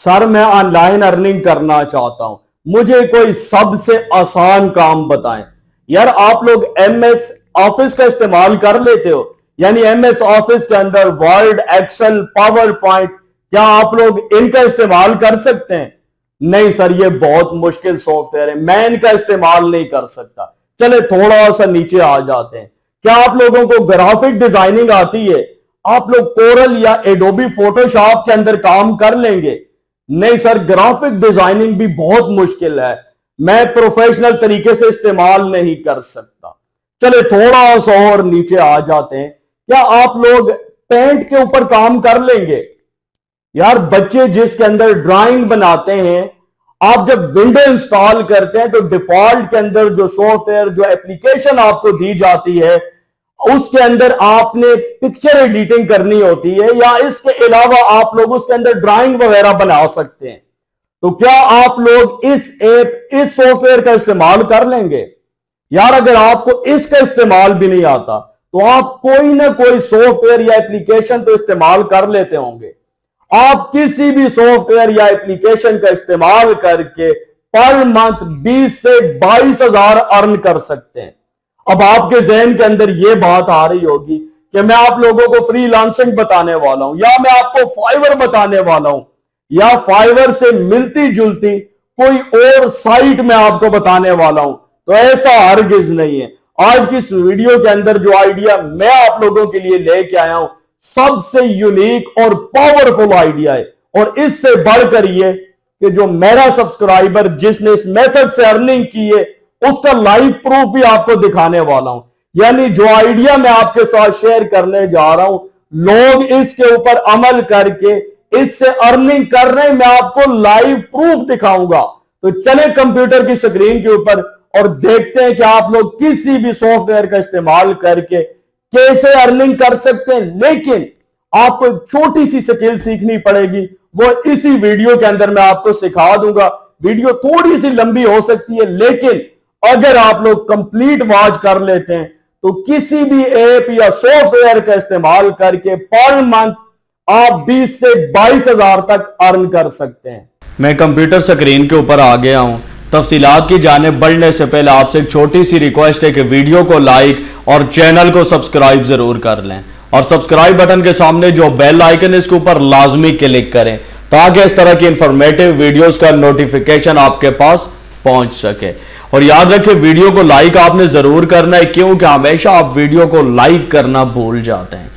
Sir मैं online earning करना चाहता हूं, मुझे कोई सबसे आसान काम बताएं। यार आप लोग MS ऑफिस का इस्तेमाल कर लेते हो, यानी MS ऑफिस के अंदर वर्ड, एक्सेल, पावर पॉइंट, क्या आप लोग इनका इस्तेमाल कर सकते हैं? नहीं सर, ये बहुत मुश्किल सॉफ्टवेयर है, मैं इनका इस्तेमाल नहीं कर सकता। चले थोड़ा सा नीचे आ जाते हैं। क्या आप लोगों को ग्राफिक डिजाइनिंग आती है? आप लोग कोरल या एडोबी फोटोशॉप के अंदर काम कर लेंगे? नहीं सर, ग्राफिक डिजाइनिंग भी बहुत मुश्किल है, मैं प्रोफेशनल तरीके से इस्तेमाल नहीं कर सकता। चले थोड़ा सा और नीचे आ जाते हैं। क्या आप लोग पेंट के ऊपर काम कर लेंगे? यार बच्चे जिसके अंदर ड्राइंग बनाते हैं, आप जब विंडो इंस्टॉल करते हैं तो डिफॉल्ट के अंदर जो सॉफ्टवेयर, जो एप्लीकेशन आपको दी जाती है, उसके अंदर आपने पिक्चर एडिटिंग करनी होती है, या इसके अलावा आप लोग उसके अंदर ड्राइंग वगैरह बना सकते हैं। तो क्या आप लोग इस सॉफ्टवेयर का इस्तेमाल कर लेंगे? यार अगर आपको इसका इस्तेमाल भी नहीं आता तो आप कोई ना कोई सॉफ्टवेयर या एप्लीकेशन तो इस्तेमाल कर लेते होंगे। आप किसी भी सॉफ्टवेयर या एप्लीकेशन का इस्तेमाल करके पर मंथ 20 से 22 हजार अर्न कर सकते हैं। अब आपके जहन के अंदर यह बात आ रही होगी कि मैं आप लोगों को फ्रीलांसिंग बताने वाला हूं, या मैं आपको फाइवर बताने वाला हूं, या फाइवर से मिलती जुलती कोई और साइट मैं आपको बताने वाला हूं। तो ऐसा हरगिज नहीं है। आज की इस वीडियो के अंदर जो आइडिया मैं आप लोगों के लिए लेके आया हूं, सबसे यूनिक और पावरफुल आइडिया है। और इससे बढ़कर ये कि जो मेरा सब्सक्राइबर जिसने इस मेथड से अर्निंग की है, उसका लाइव प्रूफ भी आपको दिखाने वाला हूं। यानी जो आइडिया मैं आपके साथ शेयर करने जा रहा हूं, लोग इसके ऊपर अमल करके इससे अर्निंग कर रहे हैं, मैं आपको लाइव प्रूफ दिखाऊंगा। तो चले कंप्यूटर की स्क्रीन के ऊपर और देखते हैं कि आप लोग किसी भी सॉफ्टवेयर का इस्तेमाल करके कैसे अर्निंग कर सकते हैं। लेकिन आपको एक छोटी सी स्किल सीखनी पड़ेगी, वो इसी वीडियो के अंदर मैं आपको सिखा दूंगा। वीडियो थोड़ी सी लंबी हो सकती है, लेकिन अगर आप लोग कंप्लीट वॉच कर लेते हैं तो किसी भी ऐप या सॉफ्टवेयर का इस्तेमाल करके पर मंथ आप 20 से 22 हजार तक अर्न कर सकते हैं। मैं कंप्यूटर स्क्रीन के ऊपर आ गया हूं। तफसीलात की जाने बढ़ने से पहले आपसे एक छोटी सी रिक्वेस्ट है कि वीडियो को लाइक और चैनल को सब्सक्राइब जरूर कर लें, और सब्सक्राइब बटन के सामने जो बेल आइकन है इसके ऊपर लाजमी क्लिक करें ताकि इस तरह की इंफॉर्मेटिव वीडियोस का नोटिफिकेशन आपके पास पहुंच सके। और याद रखें, वीडियो को लाइक आपने जरूर करना है, क्योंकि हमेशा आप वीडियो को लाइक करना भूल जाते हैं।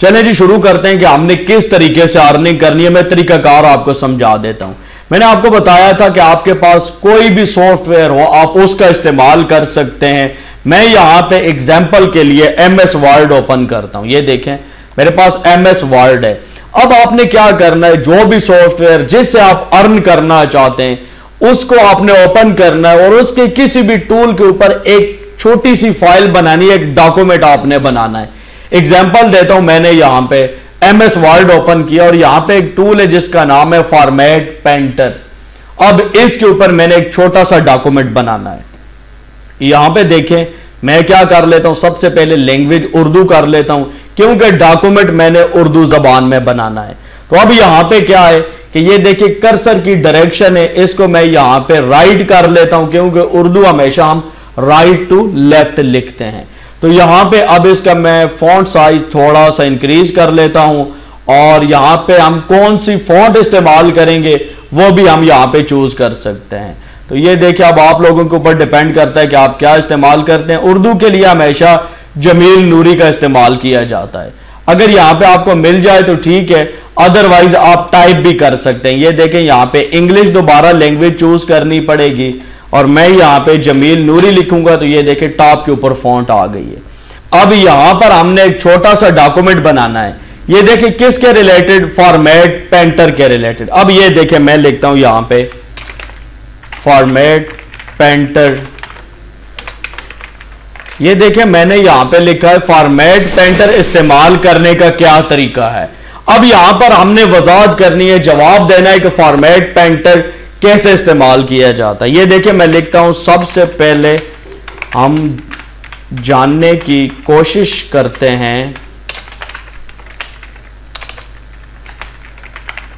चलें जी, शुरू करते हैं कि हमने किस तरीके से अर्निंग करनी है। मैं तरीकाकार आपको समझा देता हूं। मैंने आपको बताया था कि आपके पास कोई भी सॉफ्टवेयर हो आप उसका इस्तेमाल कर सकते हैं। मैं यहां पे एग्जांपल के लिए MS वर्ड ओपन करता हूं। ये देखें मेरे पास MS वर्ड है। अब आपने क्या करना है, जो भी सॉफ्टवेयर जिससे आप अर्न करना चाहते हैं उसको आपने ओपन करना है, और उसके किसी भी टूल के ऊपर एक छोटी सी फाइल बनानी है, एक डॉक्यूमेंट आपने बनाना है। एग्जाम्पल देता हूं, मैंने यहां पे MS वर्ड ओपन किया और यहां पे एक टूल है जिसका नाम है फॉर्मेट पेंटर। अब इसके ऊपर मैंने एक छोटा सा डॉक्यूमेंट बनाना है। यहां पे देखें मैं क्या कर लेता हूं, सबसे पहले लैंग्वेज उर्दू कर लेता हूं, क्योंकि डॉक्यूमेंट मैंने उर्दू जबान में बनाना है। तो अब यहां पे क्या है कि ये देखिए कर्सर की डायरेक्शन है, इसको मैं यहां पे राइट कर लेता हूं, क्योंकि उर्दू हमेशा हम राइट टू लेफ्ट लिखते हैं। तो यहां पे अब इसका मैं फॉन्ट साइज थोड़ा सा इंक्रीज कर लेता हूं, और यहां पे हम कौन सी फॉन्ट इस्तेमाल करेंगे वो भी हम यहां पे चूज कर सकते हैं। तो ये देखिए अब आप लोगों के ऊपर डिपेंड करता है कि आप क्या इस्तेमाल करते हैं। उर्दू के लिए हमेशा जमील नूरी का इस्तेमाल किया जाता है। अगर यहां पे आपको मिल जाए तो ठीक है, अदरवाइज आप टाइप भी कर सकते हैं। ये देखें यहां पे इंग्लिश दोबारा लैंग्वेज चूज करनी पड़ेगी, और मैं यहां पे जमील नूरी लिखूंगा तो ये देखिए टॉप के ऊपर फॉन्ट आ गई है। अब यहां पर हमने एक छोटा सा डॉक्यूमेंट बनाना है। ये देखिए किसके रिलेटेड, फॉर्मेट पेंटर के रिलेटेड। अब ये देखिए मैं लिखता हूं यहां पे फॉर्मेट पेंटर। ये देखिए मैंने यहां पे लिखा है फॉर्मेट पेंटर इस्तेमाल करने का क्या तरीका है। अब यहां पर हमने वजाहत करनी है, जवाब देना है कि फॉर्मेट पेंटर कैसे इस्तेमाल किया जाता है। ये देखिए मैं लिखता हूं, सबसे पहले हम जानने की कोशिश करते हैं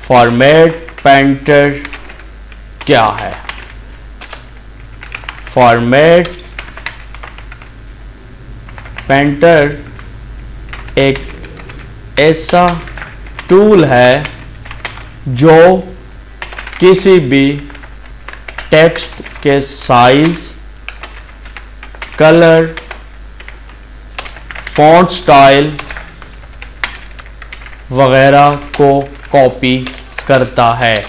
फॉर्मेट पेंटर क्या है। फॉर्मेट पेंटर एक ऐसा टूल है जो किसी भी टेक्स्ट के साइज, कलर, फॉन्ट स्टाइल वगैरह को कॉपी करता है।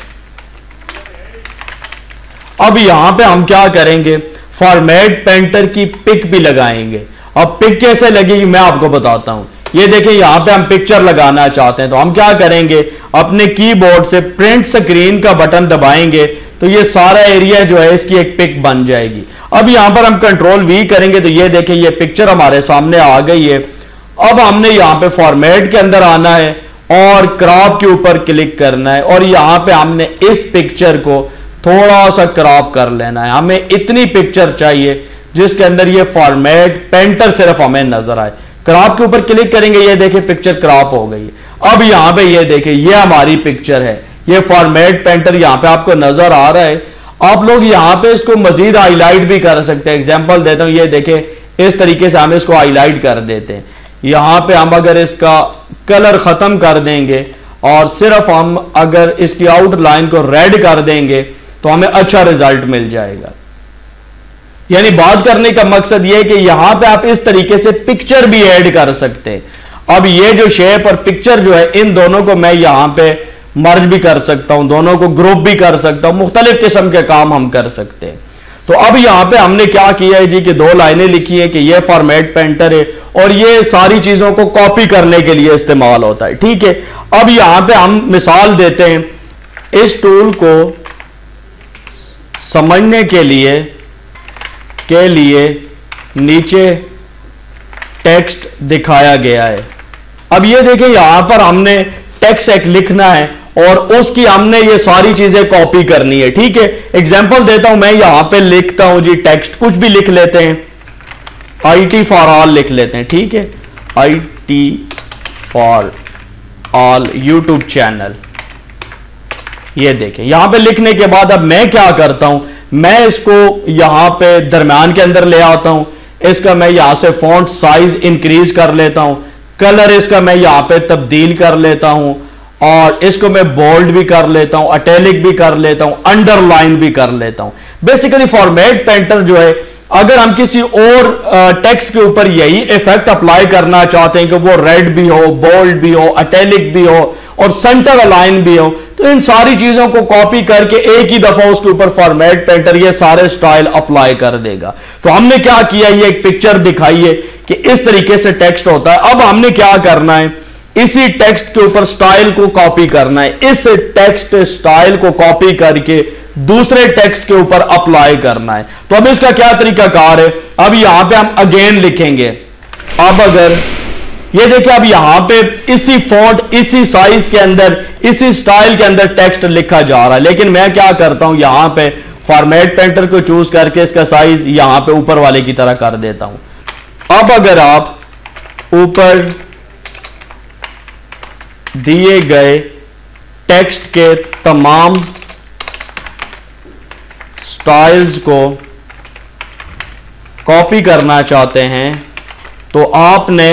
अब यहां पे हम क्या करेंगे, फॉर्मेट पेंटर की पिक भी लगाएंगे। अब पिक कैसे लगेगी मैं आपको बताता हूं। ये देखिए यहां पे हम पिक्चर लगाना चाहते हैं तो हम क्या करेंगे, अपने कीबोर्ड से प्रिंट स्क्रीन का बटन दबाएंगे तो ये सारा एरिया जो है इसकी एक पिक बन जाएगी। अब यहां पर हम कंट्रोल वी करेंगे तो ये देखिए ये पिक्चर हमारे सामने आ गई है। अब हमने यहां पे फॉर्मेट के अंदर आना है और क्रॉप के ऊपर क्लिक करना है और यहां पे हमने इस पिक्चर को थोड़ा सा क्रॉप कर लेना है। हमें इतनी पिक्चर चाहिए जिसके अंदर ये फॉर्मेट पेंटर सिर्फ हमें नजर आए। क्रॉप के ऊपर क्लिक करेंगे, ये देखिए पिक्चर क्रॉप हो गई है। अब यहां पे ये देखिए ये हमारी पिक्चर है, ये फॉर्मेट पेंटर यहां पे आपको नजर आ रहा है। आप लोग यहां पे इसको मजीद हाईलाइट भी कर सकते हैं। एग्जांपल देता हूं, ये देखिए इस तरीके से हम इसको हाईलाइट कर देते हैं। यहां पे हम अगर इसका कलर खत्म कर देंगे और सिर्फ हम अगर इसकी आउटलाइन को रेड कर देंगे तो हमें अच्छा रिजल्ट मिल जाएगा। यानी बात करने का मकसद यह है कि यहां पे आप इस तरीके से पिक्चर भी ऐड कर सकते हैं। अब ये जो शेप और पिक्चर जो है इन दोनों को मैं यहां पे मर्ज भी कर सकता हूं, दोनों को ग्रुप भी कर सकता हूं, मुख्तलिफ किस्म के काम हम कर सकते हैं। तो अब यहां पे हमने क्या किया है जी कि दो लाइनें लिखी है कि ये फॉर्मेट पेंटर है और ये सारी चीजों को कॉपी करने के लिए इस्तेमाल होता है। ठीक है, अब यहां पे हम मिसाल देते हैं, इस टूल को समझने के लिए नीचे टेक्स्ट दिखाया गया है। अब ये देखिए यहां पर हमने टेक्स्ट एक लिखना है और उसकी हमने ये सारी चीजें कॉपी करनी है। ठीक है, एग्जांपल देता हूं, मैं यहां पे लिखता हूं जी टेक्स्ट, कुछ भी लिख लेते हैं, IT फॉर ऑल लिख लेते हैं। ठीक है, IT for all YouTube channel. ये देखें यहां पे लिखने के बाद अब मैं क्या करता हूं, मैं इसको यहां पे दरम्यान के अंदर ले आता हूं। इसका मैं यहां से फॉन्ट साइज इंक्रीज कर लेता हूं, कलर इसका मैं यहां पे तब्दील कर लेता हूं और इसको मैं बोल्ड भी कर लेता हूं, इटैलिक भी कर लेता हूं, अंडरलाइन भी कर लेता हूं। बेसिकली फॉर्मेट पेंटर जो है, अगर हम किसी और टेक्स्ट के ऊपर यही इफेक्ट अप्लाई करना चाहते हैं कि वो रेड भी हो, बोल्ड भी हो, इटैलिक भी हो और सेंटर अलाइन भी हो, तो इन सारी चीजों को कॉपी करके एक ही दफा उसके ऊपर फॉर्मेट पेंटर ये सारे स्टाइल अप्लाई कर देगा। तो हमने क्या किया, ये एक पिक्चर दिखाई है कि इस तरीके से टेक्स्ट होता है। अब हमने क्या करना है, इसी टेक्स्ट के ऊपर स्टाइल को कॉपी करना है। इस टेक्स्ट स्टाइल को कॉपी करके दूसरे टेक्स्ट के ऊपर अप्लाई करना है। तो अब इसका क्या तरीकाकार है, अब यहां पे हम अगेन लिखेंगे। अब अगर ये देखिए अब यहां पे इसी फॉन्ट, इसी साइज के अंदर, इसी स्टाइल के अंदर टेक्स्ट लिखा जा रहा है, लेकिन मैं क्या करता हूं, यहां पे फॉर्मेट पेंटर को चूज करके इसका साइज यहां पे ऊपर वाले की तरह कर देता हूं। अब अगर आप ऊपर दिए गए टेक्स्ट के तमाम स्टाइल्स को कॉपी करना चाहते हैं तो आपने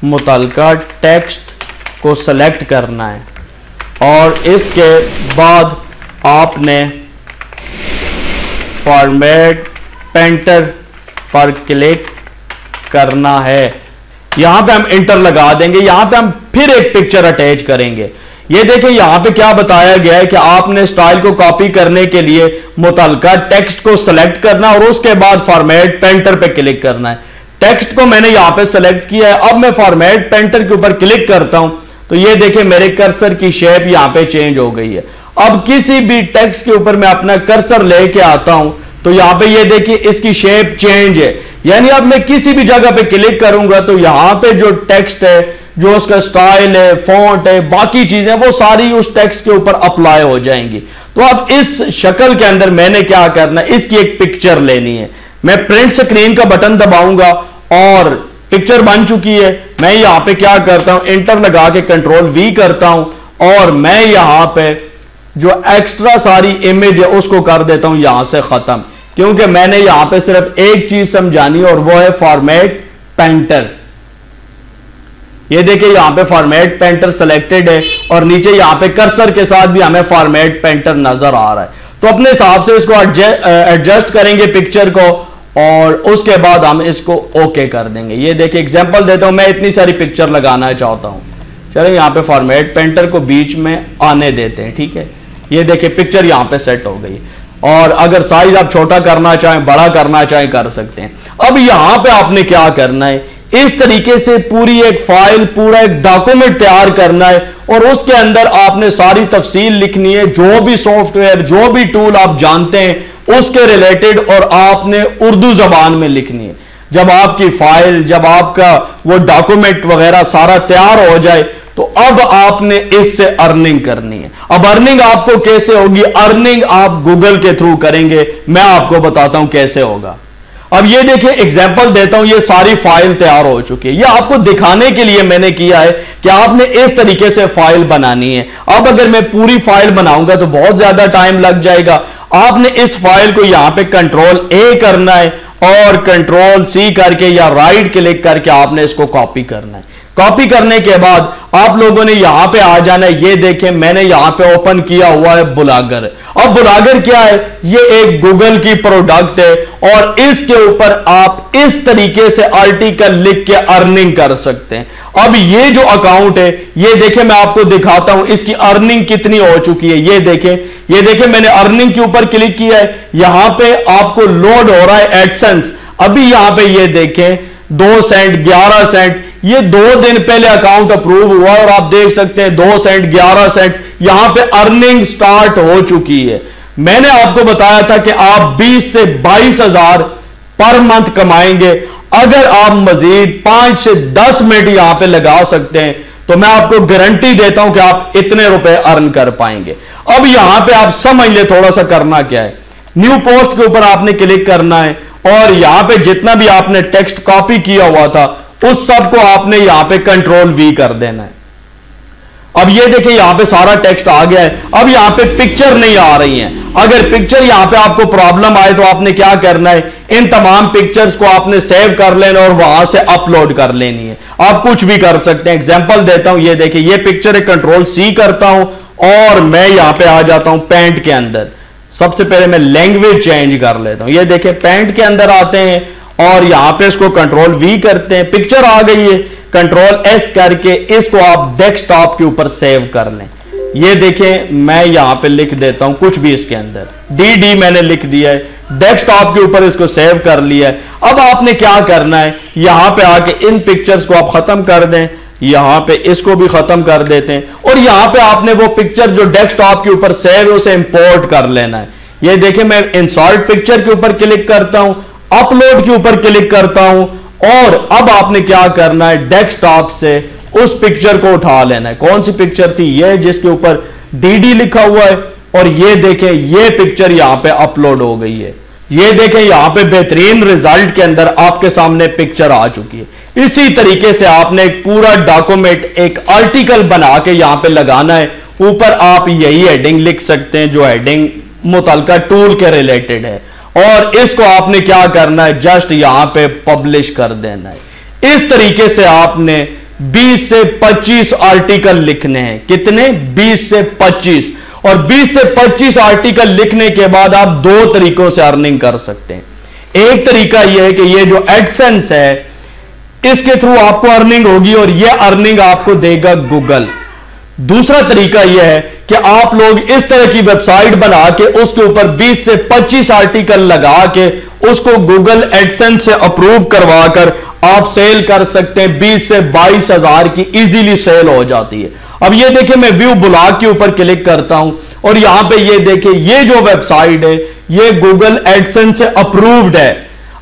मुतलका टेक्स्ट को सेलेक्ट करना है और इसके बाद आपने फॉर्मेट पेंटर पर क्लिक करना है। यहां पे हम इंटर लगा देंगे, यहां पे हम फिर एक पिक्चर अटैच करेंगे। ये देखिए यहां पे क्या बताया गया है कि आपने स्टाइल को कॉपी करने के लिए मुतलका टेक्स्ट को सेलेक्ट करना और उसके बाद फॉर्मेट पेंटर पे क्लिक करना है। टेक्स्ट को मैंने यहां पे सेलेक्ट किया है, अब मैं फॉर्मेट पेंटर के ऊपर क्लिक करता हूं तो ये देखिए मेरे कर्सर की शेप यहां पे चेंज हो गई है। अब किसी भी टेक्स्ट के ऊपर मैं अपना कर्सर लेके आता हूं तो यहां पे ये देखिए इसकी शेप चेंज है। यानी अब मैं किसी भी जगह पे क्लिक करूंगा तो यहां पे जो टेक्स्ट है, जो उसका स्टाइल है, फॉन्ट है, बाकी चीजें वो सारी उस टेक्स्ट के ऊपर अप्लाई हो जाएंगी। तो अब इस शक्ल के अंदर मैंने क्या करना है, इसकी एक पिक्चर लेनी है। मैं प्रिंट स्क्रीन का बटन दबाऊंगा और पिक्चर बन चुकी है। मैं यहां पे क्या करता हूं, इंटर लगा के कंट्रोल वी करता हूं और मैं यहां पे जो एक्स्ट्रा सारी इमेज है उसको कर देता हूं यहां से खत्म, क्योंकि मैंने यहां पे सिर्फ एक चीज समझानी और वो है फॉर्मेट पेंटर। ये देखिए यहां पे फॉर्मेट पेंटर सिलेक्टेड है और नीचे यहां पे कर्सर के साथ भी हमें फॉर्मेट पेंटर नजर आ रहा है। तो अपने हिसाब से इसको एडजस्ट करेंगे पिक्चर को और उसके बाद हम इसको ओके कर देंगे। ये देखिए एग्जांपल देता हूं, मैं इतनी सारी पिक्चर लगाना चाहता हूं। चलो यहां पे फॉर्मेट पेंटर को बीच में आने देते हैं, ठीक है। ये देखिए पिक्चर यहां पे सेट हो गई और अगर साइज आप छोटा करना चाहें बड़ा करना चाहें कर सकते हैं। अब यहां पे आपने क्या करना है, इस तरीके से पूरी एक फाइल पूरा एक डॉक्यूमेंट तैयार करना है और उसके अंदर आपने सारी तफसील लिखनी है, जो भी सॉफ्टवेयर जो भी टूल आप जानते हैं उसके रिलेटेड, और आपने उर्दू जबान में लिखनी है। जब आपकी फाइल जब आपका वो डॉक्यूमेंट वगैरह सारा तैयार हो जाए तो अब आपने इससे अर्निंग करनी है। अब अर्निंग आपको कैसे होगी, अर्निंग आप गूगल के थ्रू करेंगे, मैं आपको बताता हूं कैसे होगा। अब ये देखिए एग्जांपल देता हूं, ये सारी फाइल तैयार हो चुकी है। ये आपको दिखाने के लिए मैंने किया है कि आपने इस तरीके से फाइल बनानी है। अब अगर मैं पूरी फाइल बनाऊंगा तो बहुत ज्यादा टाइम लग जाएगा। आपने इस फाइल को यहां पे कंट्रोल ए करना है और कंट्रोल सी करके या राइट क्लिक करके आपने इसको कॉपी करना है। कॉपी करने के बाद आप लोगों ने यहां पे आ जाना है। ये देखें मैंने यहां पे ओपन किया हुआ है बुलागर। अब बुलागर क्या है, ये एक गूगल की प्रोडक्ट है और इसके ऊपर आप इस तरीके से आर्टिकल लिख के अर्निंग कर सकते हैं। अब ये जो अकाउंट है ये देखें मैं आपको दिखाता हूं इसकी अर्निंग कितनी हो चुकी है। ये देखें मैंने अर्निंग के ऊपर क्लिक किया है, यहां पे आपको लोड हो रहा है एडसेंस। अभी यहां पे ये देखें 2 सेंट 11 सेंट, ये 2 दिन पहले अकाउंट अप्रूव हुआ और आप देख सकते हैं 2 सेंट 11 सेंट यहां पे अर्निंग स्टार्ट हो चुकी है। मैंने आपको बताया था कि आप 20 से 22 हजार पर मंथ कमाएंगे अगर आप मजीद 5 से 10 मिनट यहां पे लगा सकते हैं, तो मैं आपको गारंटी देता हूं कि आप इतने रुपए अर्न कर पाएंगे। अब यहां पे आप समझ ले थोड़ा सा करना क्या है, न्यू पोस्ट के ऊपर आपने क्लिक करना है और यहां पे जितना भी आपने टेक्स्ट कॉपी किया हुआ था उस सब को आपने यहां पे कंट्रोल वी कर देना है। अब ये देखिए यहां पे सारा टेक्स्ट आ गया है। अब यहां पे पिक्चर नहीं आ रही है। अगर पिक्चर यहां पे आपको प्रॉब्लम आए तो आपने क्या करना है, इन तमाम पिक्चर्स को आपने सेव कर लेना और वहां से अपलोड कर लेनी है। आप कुछ भी कर सकते हैं। एग्जांपल देता हूं, ये देखिए ये पिक्चर है, कंट्रोल सी करता हूं और मैं यहां पे आ जाता हूं पैंट के अंदर। सबसे पहले मैं लैंग्वेज चेंज कर लेता हूं। ये देखिए पैंट के अंदर आते हैं और यहां पे इसको कंट्रोल वी करते हैं, पिक्चर आ गई है। कंट्रोल एस करके इसको आप डेस्कटॉप के ऊपर सेव कर लें। ये देखें मैं यहां पे लिख देता हूं कुछ भी इसके अंदर, डी मैंने लिख दिया है, डेस्कटॉप के ऊपर इसको सेव कर लिया है। अब आपने क्या करना है, यहां पे आके इन पिक्चर्स को आप खत्म कर दें, यहां पे इसको भी खत्म कर देते हैं और यहां पे आपने वो पिक्चर जो डेस्कटॉप के ऊपर सेव है उसे इंपोर्ट कर लेना है। ये देखिए मैं इंसर्ट पिक्चर के ऊपर क्लिक करता हूं, अपलोड के ऊपर क्लिक करता हूं और अब आपने क्या करना है, डेस्कटॉप से उस पिक्चर को उठा लेना है। कौन सी पिक्चर थी, ये जिसके ऊपर डी लिखा हुआ है और ये देखें ये पिक्चर यहां पे अपलोड हो गई है। ये देखें यहां पे बेहतरीन रिजल्ट के अंदर आपके सामने पिक्चर आ चुकी है। इसी तरीके से आपने एक पूरा डॉक्यूमेंट एक आर्टिकल बना के यहां पे लगाना है। ऊपर आप यही हेडिंग लिख सकते हैं जो हेडिंग मुतलका टूल के रिलेटेड है और इसको आपने क्या करना है, जस्ट यहां पे पब्लिश कर देना है। इस तरीके से आपने 20 से 25 आर्टिकल लिखने हैं। कितने, 20 से 25। और 20 से 25 आर्टिकल लिखने के बाद आप 2 तरीकों से अर्निंग कर सकते हैं। एक तरीका यह है कि ये जो एडसेंस है इसके थ्रू आपको अर्निंग होगी और यह अर्निंग आपको देगा गूगल। दूसरा तरीका यह है कि आप लोग इस तरह की वेबसाइट बना के उसके ऊपर 20 से 25 आर्टिकल लगा के उसको गूगल एडसेंस से अप्रूव करवाकर आप सेल कर सकते हैं। 20 से 22 हजार की इजीली सेल हो जाती है। अब ये देखिए मैं व्यू ब्लॉग के ऊपर क्लिक करता हूं और यहां पे ये देखिए ये जो वेबसाइट है ये गूगल एडसेंस से अप्रूव्ड है।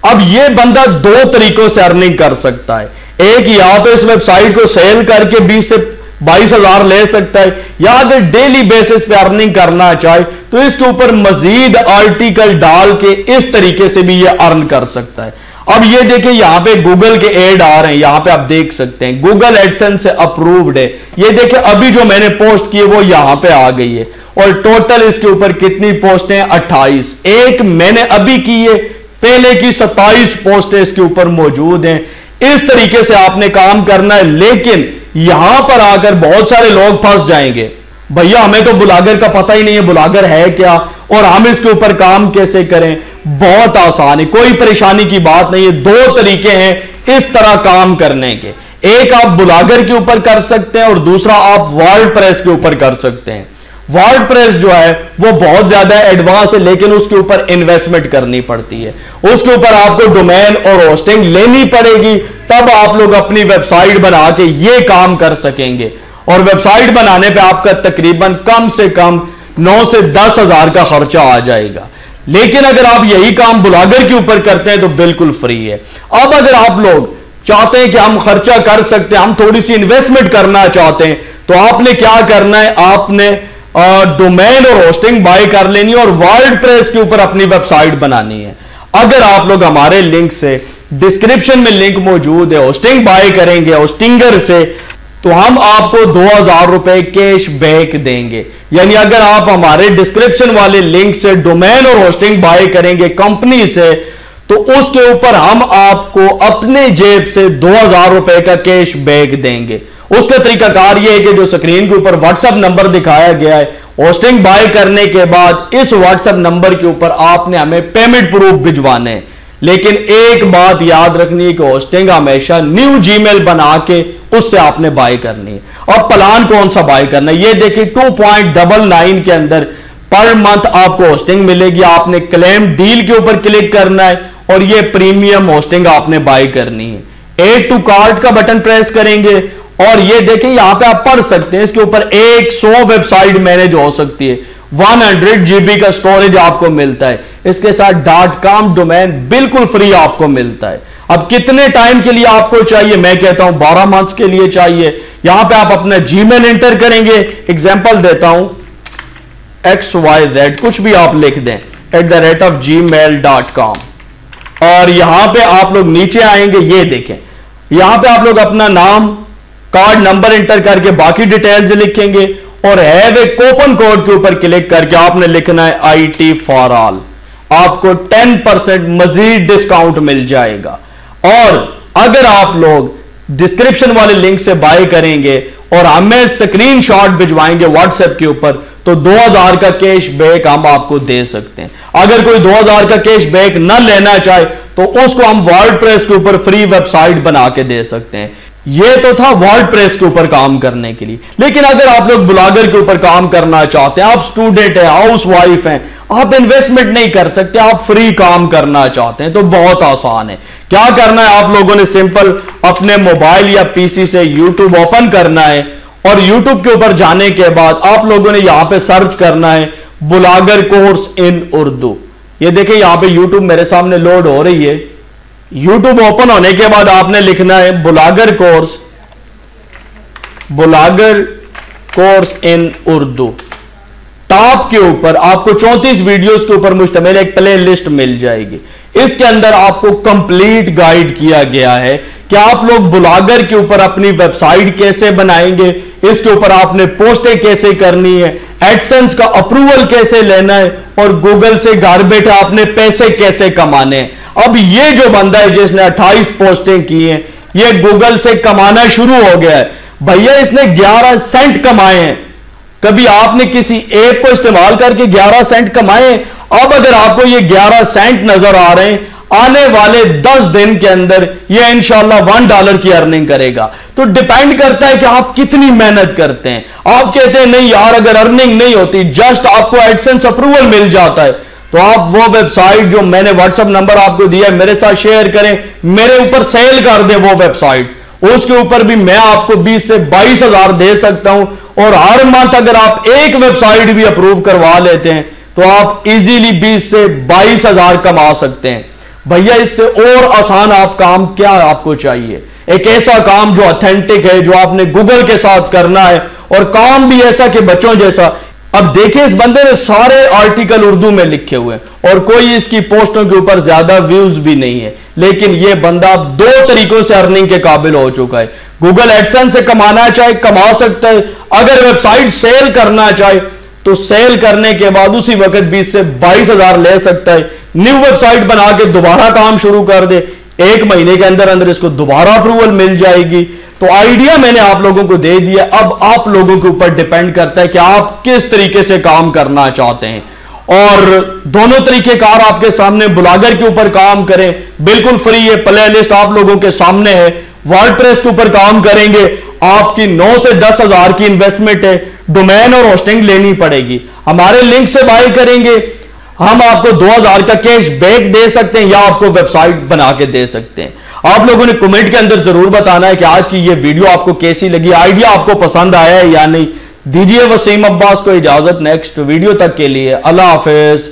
अब ये बंदा 2 तरीकों से अर्निंग कर सकता है। एक, या तो इस वेबसाइट को सेल करके 20 से 22 हजार ले सकता है, या अगर डेली बेसिस पे अर्निंग करना चाहे तो इसके ऊपर मजीद आर्टिकल डाल के इस तरीके से भी ये अर्न कर सकता है। अब ये देखिए यहां पे गूगल के एड आ रहे हैं, यहां पे आप देख सकते हैं गूगल एडसेंस से अप्रूव्ड है। ये देखिए अभी जो मैंने पोस्ट की है वो यहां पे आ गई है और टोटल इसके ऊपर कितनी पोस्टें हैं 28। एक मैंने अभी की है, पहले की 27 पोस्टें इसके ऊपर मौजूद हैं। इस तरीके से आपने काम करना है, लेकिन यहां पर आकर बहुत सारे लोग फंस जाएंगे, भैया हमें तो ब्लॉगर का पता ही नहीं है, ब्लॉगर है क्या और हम इसके ऊपर काम कैसे करें। बहुत आसान है, कोई परेशानी की बात नहीं है। दो तरीके हैं इस तरह काम करने के, एक आप ब्लॉगर के ऊपर कर सकते हैं और दूसरा आप वर्डप्रेस के ऊपर कर सकते हैं। वर्डप्रेस जो है वो बहुत ज्यादा एडवांस है, लेकिन उसके ऊपर इन्वेस्टमेंट करनी पड़ती है, उसके ऊपर आपको डोमेन और होस्टिंग लेनी पड़ेगी, तब आप लोग अपनी वेबसाइट बना के ये काम कर सकेंगे। और वेबसाइट बनाने पे आपका तकरीबन कम से कम 9 से 10 हजार का खर्चा आ जाएगा। लेकिन अगर आप यही काम ब्लॉगर के ऊपर करते हैं तो बिल्कुल फ्री है। अब अगर आप लोग चाहते हैं कि हम खर्चा कर सकते हैं, हम थोड़ी सी इन्वेस्टमेंट करना चाहते हैं, तो आपने क्या करना है, आपने डोमेन और होस्टिंग बाय कर लेनी है और वर्डप्रेस के ऊपर अपनी वेबसाइट बनानी है। अगर आप लोग हमारे लिंक से, डिस्क्रिप्शन में लिंक मौजूद है, होस्टिंग बाय करेंगे होस्टिंगर से, तो हम आपको 2000 रुपए कैश बैक देंगे। यानी अगर आप हमारे डिस्क्रिप्शन वाले लिंक से डोमेन और होस्टिंग बाय करेंगे कंपनी से, तो उसके ऊपर हम आपको अपने जेब से 2000 रुपए का कैश बैक देंगे। उसका तरीकाकार यह है कि जो स्क्रीन के ऊपर व्हाट्सएप नंबर दिखाया गया है, होस्टिंग बाय करने के बाद इस व्हाट्सएप नंबर के ऊपर आपने हमें पेमेंट प्रूफ भिजवाने हैं। लेकिन एक बात याद रखनी है कि होस्टिंग हमेशा न्यू जीमेल बना के उससे आपने बाय करनी है। और प्लान कौन सा बाय करना है, ये देखिए 2.99 के अंदर पर मंथ आपको होस्टिंग मिलेगी। आपने क्लेम डील के ऊपर क्लिक करना है और ये प्रीमियम होस्टिंग आपने बाय करनी है। एड टू कार्ट का बटन प्रेस करेंगे और ये देखिए यहां पे आप पढ़ सकते हैं, इसके ऊपर 100 वेबसाइट मैनेज हो सकती है, 100 GB का स्टोरेज आपको मिलता है, इसके साथ .com डोमेन बिल्कुल फ्री आपको मिलता है। अब कितने टाइम के लिए आपको चाहिए, मैं कहता हूं 12 मंथ्स के लिए चाहिए। यहां पे आप अपना जीमेल एंटर करेंगे, एग्जांपल देता हूं XYZ, कुछ भी आप लिख दें @gmail.com और यहां पे आप लोग नीचे आएंगे, ये देखें यहां पे आप लोग अपना नाम, कार्ड नंबर एंटर करके बाकी डिटेल्स लिखेंगे और हैव ए कूपन कोड के ऊपर क्लिक करके आपने लिखना है IT फॉर ऑल। आपको 10% मजीद डिस्काउंट मिल जाएगा। और अगर आप लोग डिस्क्रिप्शन वाले लिंक से बाय करेंगे और हमें स्क्रीनशॉट भिजवाएंगे व्हाट्सएप के ऊपर, तो 2000 का कैश बैक हम आपको दे सकते हैं। अगर कोई 2000 का कैश बैक न लेना चाहे तो उसको हम वर्डप्रेस के ऊपर फ्री वेबसाइट बना के दे सकते हैं। ये तो था वर्डप्रेस के ऊपर काम करने के लिए। लेकिन अगर आप लोग ब्लॉगर के ऊपर काम करना चाहते हैं, आप स्टूडेंट हैं, हाउस वाइफ हैं, आप इन्वेस्टमेंट नहीं कर सकते, आप फ्री काम करना चाहते हैं, तो बहुत आसान है। क्या करना है, आप लोगों ने सिंपल अपने मोबाइल या पीसी से यूट्यूब ओपन करना है और यूट्यूब के ऊपर जाने के बाद आप लोगों ने यहां पे सर्च करना है ब्लॉगर कोर्स इन उर्दू। ये देखिए यहां पे यूट्यूब मेरे सामने लोड हो रही है। यूट्यूब ओपन होने के बाद आपने लिखना है blogger course in Urdu. Top के ऊपर आपको 34 वीडियोस के ऊपर मुश्तमिल एक प्ले लिस्ट मिल जाएगी। इसके अंदर आपको कंप्लीट गाइड किया गया है कि आप लोग ब्लॉगर के ऊपर अपनी वेबसाइट कैसे बनाएंगे, इसके ऊपर आपने पोस्टें कैसे करनी है, एडसेंस का अप्रूवल कैसे लेना है और गूगल से घर बैठे आपने पैसे कैसे कमाने हैं। अब ये जो बंदा है जिसने 28 पोस्टें की हैं, ये गूगल से कमाना शुरू हो गया है। भैया इसने 11 सेंट कमाए हैं। कभी आपने किसी ऐप को इस्तेमाल करके 11 सेंट कमाए? अब अगर आपको ये 11 सेंट नजर आ रहे हैं, आने वाले 10 दिन के अंदर ये इंशाल्लाह $1 की अर्निंग करेगा। तो डिपेंड करता है कि आप कितनी मेहनत करते हैं। आप कहते हैं नहीं यार अगर अर्निंग नहीं होती, जस्ट आपको एडसेंस अप्रूवल मिल जाता है, तो आप वो वेबसाइट जो मैंने व्हाट्सएप नंबर आपको दिया है मेरे साथ शेयर करें, मेरे ऊपर सेल कर दें वो वेबसाइट, उसके ऊपर भी मैं आपको 20 से 22 हजार दे सकता हूं। और हर मंथ अगर आप एक वेबसाइट भी अप्रूव करवा लेते हैं तो आप इजीली 20 से 22 हजार कमा सकते हैं। भैया इससे और आसान आप काम क्या आपको चाहिए? एक ऐसा काम जो ऑथेंटिक है, जो आपने गूगल के साथ करना है और काम भी ऐसा कि बच्चों जैसा। अब देखिए इस बंदे ने सारे आर्टिकल उर्दू में लिखे हुए हैं और कोई इसकी पोस्टों के ऊपर ज्यादा व्यूज भी नहीं है, लेकिन यह बंदा 2 तरीकों से अर्निंग के काबिल हो चुका है। गूगल एडसेंस से कमाना चाहे कमा सकता है, अगर वेबसाइट सेल करना चाहे तो सेल करने के बाद उसी वक्त 20 से 22,000 ले सकता है। न्यू वेबसाइट बना के दोबारा काम शुरू कर दे, 1 महीने के अंदर अंदर इसको दोबारा अप्रूवल मिल जाएगी। तो आइडिया मैंने आप लोगों को दे दिया, अब आप लोगों के ऊपर डिपेंड करता है कि आप किस तरीके से काम करना चाहते हैं। और दोनों तरीके कार आपके सामने, ब्लॉगर के ऊपर काम करें बिल्कुल फ्री है, प्ले लिस्ट आप लोगों के सामने है। वर्डप्रेस के ऊपर काम करेंगे, आपकी 9 से 10,000 की इन्वेस्टमेंट है, डोमेन और होस्टिंग लेनी पड़ेगी। हमारे लिंक से बाय करेंगे, हम आपको 2,000 का कैश बैक दे सकते हैं या आपको वेबसाइट बना के दे सकते हैं। आप लोगों ने कमेंट के अंदर जरूर बताना है कि आज की ये वीडियो आपको कैसी लगी, आइडिया आपको पसंद आया है या नहीं। दीजिए वसीम अब्बास को इजाजत, नेक्स्ट वीडियो तक के लिए अल्लाह हाफिज।